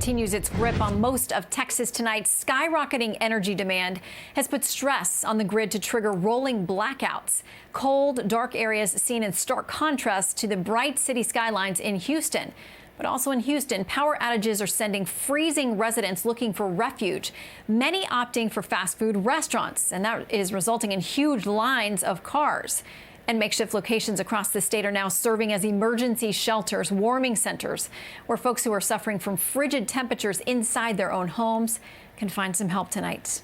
Continues its grip on most of Texas tonight. Skyrocketing energy demand has put stress on the grid to trigger rolling blackouts. Cold, dark areas seen in stark contrast to the bright city skylines in Houston. But also in Houston, power outages are sending freezing residents looking for refuge, many opting for fast food restaurants, and that is resulting in huge lines of cars. And makeshift locations across the state are now serving as emergency shelters, warming centers, where folks who are suffering from frigid temperatures inside their own homes can find some help tonight.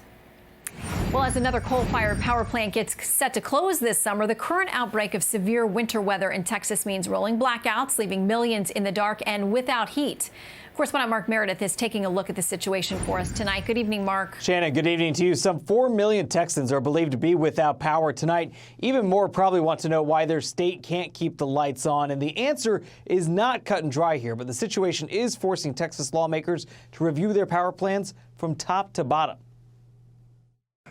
Well, as another coal-fired power plant gets set to close this summer, the current outbreak of severe winter weather in Texas means rolling blackouts, leaving millions in the dark and without heat. Correspondent Mark Meredith is taking a look at the situation for us tonight. Good evening, Mark. Shannon, good evening to you. Some 4 million Texans are believed to be without power tonight. Even more probably want to know why their state can't keep the lights on. And the answer is not cut and dry here, but the situation is forcing Texas lawmakers to review their power plans from top to bottom.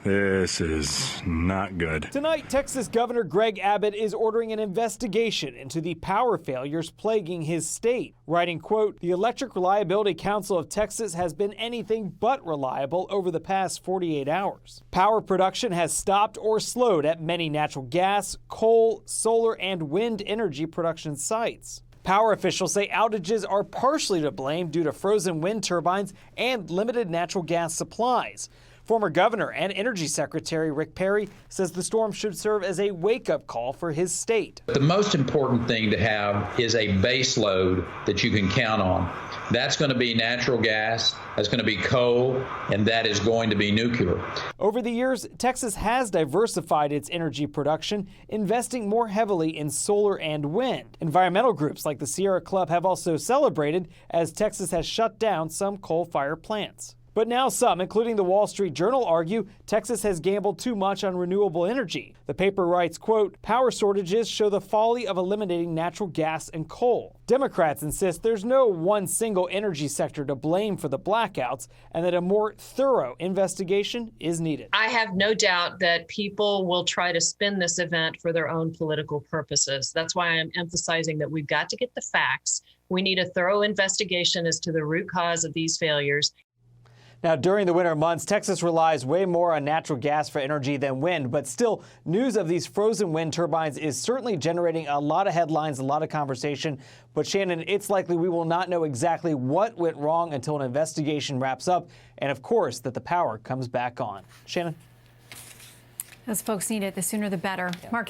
This is not good. Tonight, Texas Governor Greg Abbott is ordering an investigation into the power failures plaguing his state, writing, quote, "The Electric Reliability Council of Texas has been anything but reliable over the past 48 hours. Power production has stopped or slowed at many natural gas, coal, solar, and wind energy production sites. Power officials say outages are partially to blame due to frozen wind turbines and limited natural gas supplies. Former Governor and Energy Secretary Rick Perry says the storm should serve as a wake-up call for his state. The most important thing to have is a base load that you can count on. That's going to be natural gas, that's going to be coal, and that is going to be nuclear. Over the years, Texas has diversified its energy production, investing more heavily in solar and wind. Environmental groups like the Sierra Club have also celebrated as Texas has shut down some coal-fired plants. But now some, including the Wall Street Journal, argue Texas has gambled too much on renewable energy. The paper writes, quote, "Power shortages show the folly of eliminating natural gas and coal." Democrats insist there's no one single energy sector to blame for the blackouts and that a more thorough investigation is needed. I have no doubt that people will try to spin this event for their own political purposes. That's why I'm emphasizing that we've got to get the facts. We need a thorough investigation as to the root cause of these failures. Now, during the winter months, Texas relies way more on natural gas for energy than wind, but still, news of these frozen wind turbines is certainly generating a lot of headlines, a lot of conversation. But Shannon, it's likely we will not know exactly what went wrong until an investigation wraps up, and of course, that the power comes back on. Shannon? Those folks need it. The sooner the better. Yeah. Mark.